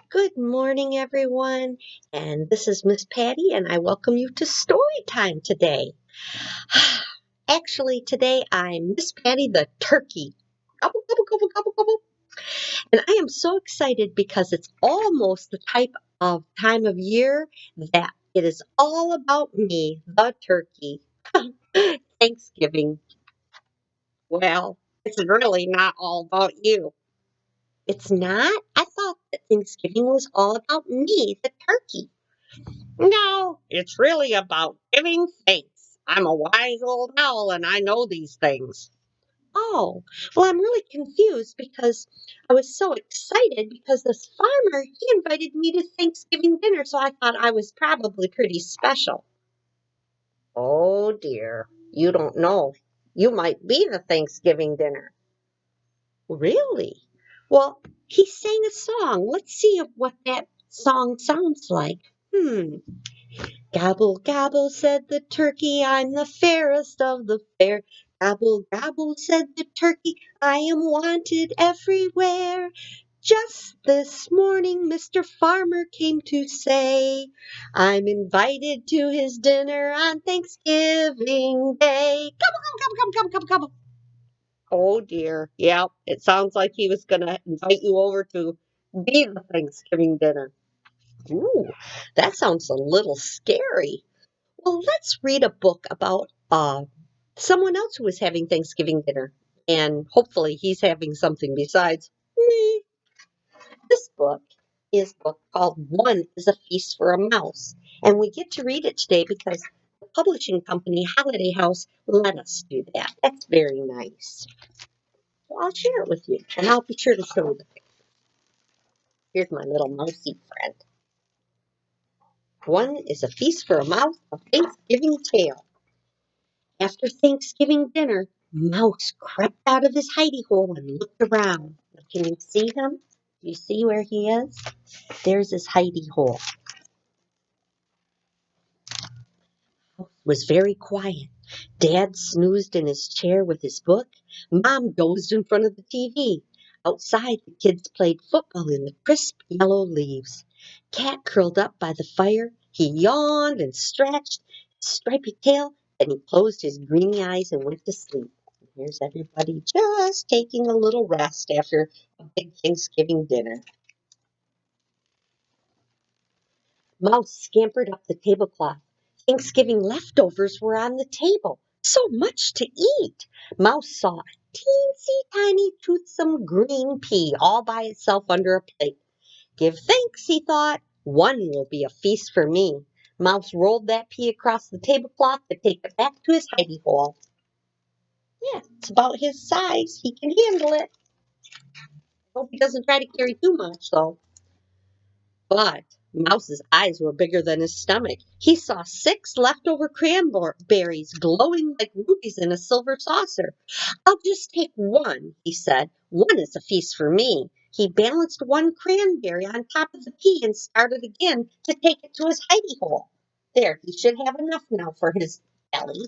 Good morning, everyone. And this is Miss Patty, and I welcome you to story time today. Actually, today I'm Miss Patty the turkey. Gobble, gobble, gobble, gobble, gobble. And I am so excited because it's almost the type of time of year that it is all about me, the turkey. Thanksgiving. Well, it's really not all about you. It's not? I thought that Thanksgiving was all about me, the turkey. No, it's really about giving thanks. I'm a wise old owl and I know these things. Oh, well, I'm really confused because I was so excited because this farmer, he invited me to Thanksgiving dinner, so I thought I was probably pretty special. Oh dear, you don't know. You might be the Thanksgiving dinner. Really? Well, he sang a song. Let's see what that song sounds like. Gobble, gobble, said the turkey, I'm the fairest of the fair. Gobble, gobble, said the turkey, I am wanted everywhere. Just this morning, Mr. Farmer came to say, I'm invited to his dinner on Thanksgiving Day. Gobble, gobble, gobble, gobble, gobble, gobble. Oh dear. Yeah, it sounds like he was going to invite you over to be the Thanksgiving dinner. Ooh, that sounds a little scary. Well, let's read a book about someone else who is having Thanksgiving dinner. And hopefully he's having something besides me. This book is a book called One is a Feast for a Mouse. And we get to read it today because the publishing company, Holiday House, let us do that. That's very nice. So I'll share it with you. And I'll be sure to show you the picture. Here's my little mousy friend. One is a Feast for a Mouse, a Thanksgiving Tale. After Thanksgiving dinner, Mouse crept out of his hidey hole and looked around. Can you see him? Do you see where he is? There's his hidey hole. It was very quiet. Dad snoozed in his chair with his book. Mom dozed in front of the TV. Outside, the kids played football in the crisp yellow leaves. Cat curled up by the fire. He yawned and stretched his stripy tail. Then he closed his greeny eyes and went to sleep. Here's everybody just taking a little rest after a big Thanksgiving dinner. Mouse scampered up the tablecloth. Thanksgiving leftovers were on the table. So much to eat. Mouse saw a teensy tiny toothsome green pea all by itself under a plate. Give thanks, he thought. One will be a feast for me. Mouse rolled that pea across the tablecloth to take it back to his hidey hole. Yeah, it's about his size. He can handle it. Hope he doesn't try to carry too much, though. But Mouse's eyes were bigger than his stomach. He saw 6 leftover cranberries glowing like rubies in a silver saucer. I'll just take one, he said. One is a feast for me. He balanced one cranberry on top of the pea and started again to take it to his hidey hole. There, he should have enough now for his belly.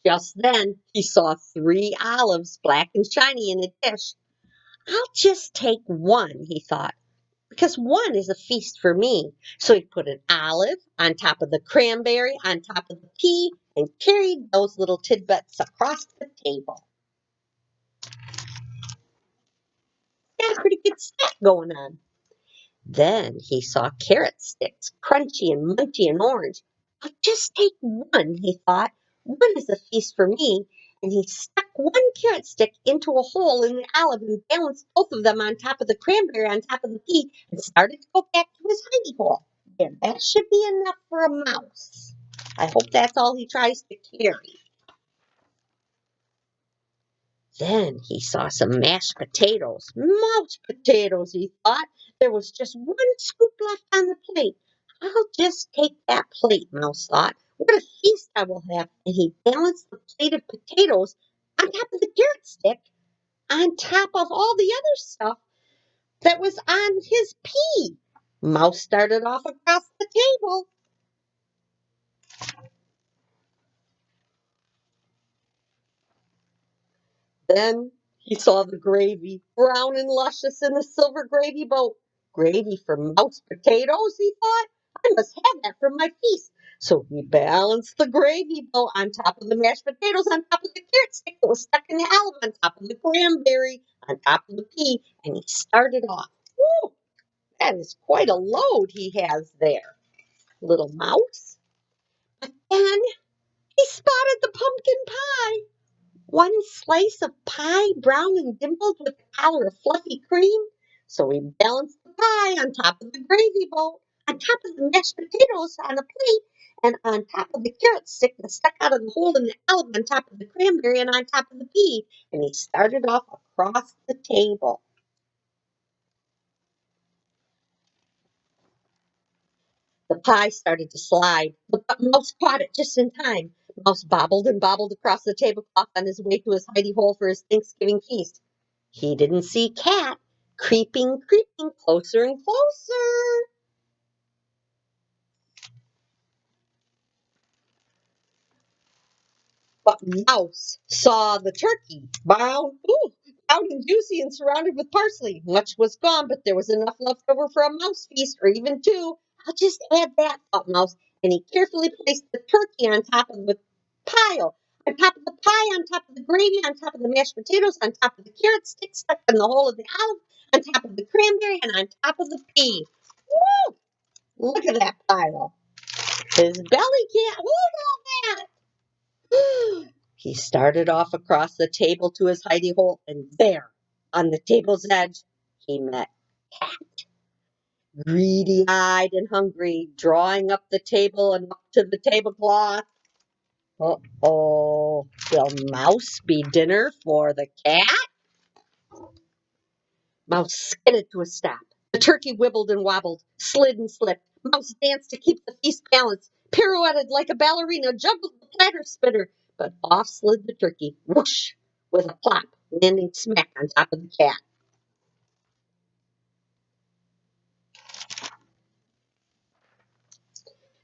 Just then, he saw 3 olives, black and shiny, in a dish. I'll just take one, he thought, because one is a feast for me. So he put an olive on top of the cranberry, on top of the pea, and carried those little tidbits across the table. Got a pretty good snack going on. Then he saw carrot sticks, crunchy and munchy and orange. I'll just take one, he thought. One is a feast for me. And he stuck one carrot stick into a hole in the olive and balanced both of them on top of the cranberry on top of the pea and started to go back to his hidey hole. And that should be enough for a mouse. I hope that's all he tries to carry. Then he saw some mashed potatoes. Mouse potatoes, he thought. There was just one scoop left on the plate. I'll just take that plate, Mouse thought. What a feast I will have. And he balanced the plate of potatoes on top of the carrot stick, on top of all the other stuff that was on his pea. Mouse started off across the table. Then He saw the gravy, brown and luscious in the silver gravy boat. Gravy for mouse potatoes, he thought. I must have that for my feast. So he balanced the gravy boat on top of the mashed potatoes, on top of the carrot stick that was stuck in the olive, on top of the cranberry, on top of the pea, and he started off. Woo! That is quite a load he has there, little mouse. And he spotted the pumpkin pie. One slice of pie, brown and dimpled with a collar of fluffy cream. So he balanced the pie on top of the gravy bowl, on top of the mashed potatoes on a plate, and on top of the carrot stick that stuck out of the hole in the olive, on top of the cranberry, and on top of the pea. And he started off across the table. The pie started to slide. The mouse caught it just in time. Mouse bobbled and bobbled across the tablecloth on his way to his hidey hole for his Thanksgiving feast. He didn't see Cat creeping, creeping closer and closer. But Mouse saw the turkey, brown and juicy and surrounded with parsley. Much was gone, but there was enough left over for a mouse feast, or even two. I'll just add that, thought Mouse, and he carefully placed the turkey on top of the pile, on top of the pie, on top of the gravy, on top of the mashed potatoes, on top of the carrot stick stuck in the hole of the olive, on top of the cranberry, and on top of the pea. Woo! Look at that pile. His belly can't hold all that. He started off across the table to his hidey hole, and there, on the table's edge, he met Cat, greedy-eyed and hungry, drawing up the table and up to the tablecloth. Uh-oh, will Mouse be dinner for the cat? Mouse skidded to a stop. The turkey wibbled and wobbled, slid and slipped. Mouse danced to keep the feast balanced, pirouetted like a ballerina, juggled the platter spinner, but off slid the turkey, whoosh, with a plop, landing smack on top of the cat.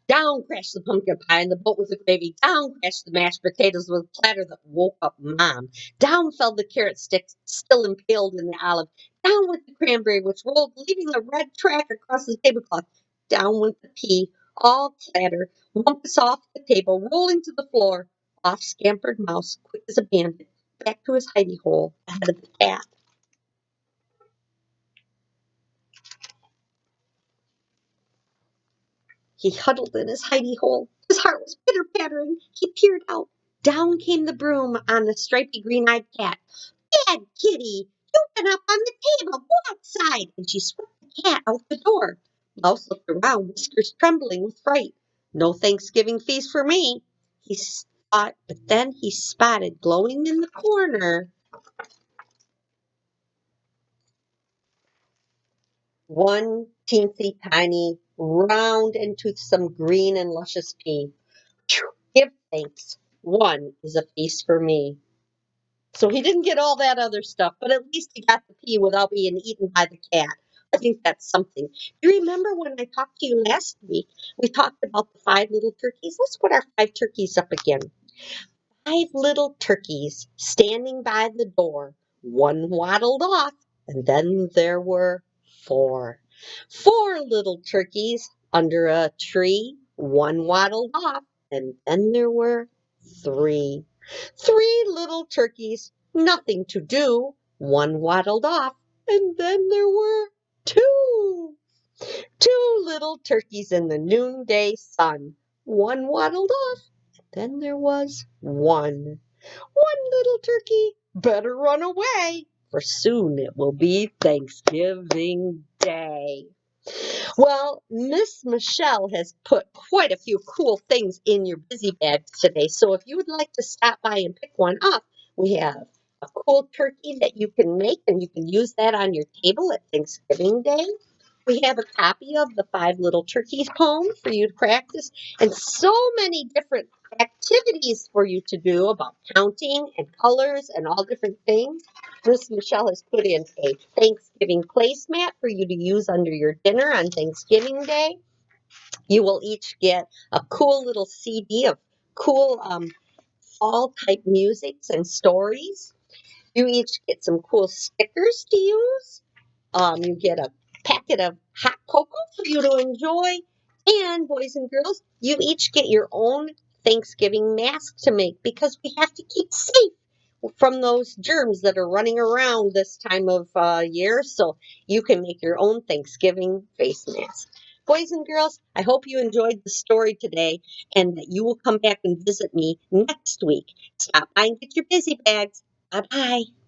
Down crashed the pumpkin pie in the boat with the gravy. Down crashed the mashed potatoes with a clatter that woke up Mom. Down fell the carrot stick, still impaled in the olive. Down went the cranberry, which rolled, leaving a red track across the tablecloth. Down went the pea, all clatter, wumpus off the table, rolling to the floor. Off scampered Mouse, quick as a bandit, back to his hidey hole ahead of the cat. He huddled in his hidey hole. His heart was pitter-pattering. He peered out. Down came the broom on the stripy green-eyed cat. Bad kitty! You've been up on the table. Go outside! And she swept the cat out the door. Mouse looked around, whiskers trembling with fright. No Thanksgiving feast for me, he thought, but then he spotted glowing in the corner one teensy tiny, round and toothsome green and luscious pea. Give thanks. One is a feast for me. So he didn't get all that other stuff, but at least he got the pea without being eaten by the cat. I think that's something. You remember when I talked to you last week? We talked about the 5 little turkeys. Let's put our 5 turkeys up again. 5 little turkeys standing by the door. One waddled off, and then there were 4. 4 little turkeys under a tree. One waddled off, and then there were 3. 3 little turkeys, nothing to do. One waddled off, and then there were 2. 2 little turkeys in the noonday sun. One waddled off, then there was 1. 1 little turkey, better run away, for soon it will be Thanksgiving Day. Well, Miss Michelle has put quite a few cool things in your busy bag today. So if you would like to stop by and pick one up, we have a cool turkey that you can make, and you can use that on your table at Thanksgiving Day. We have a copy of the 5 Little Turkeys poem for you to practice, and so many different activities for you to do about counting and colors and all different things. Miss Michelle has put in a Thanksgiving placemat for you to use under your dinner on Thanksgiving Day. You will each get a cool little CD of cool fall type musics and stories. You each get some cool stickers to use. You get a packet of hot cocoa for you to enjoy. And boys and girls, you each get your own Thanksgiving mask to make because we have to keep safe from those germs that are running around this time of year. So you can make your own Thanksgiving face mask. Boys and girls, I hope you enjoyed the story today and that you will come back and visit me next week. Stop by and get your busy bags. Bye bye.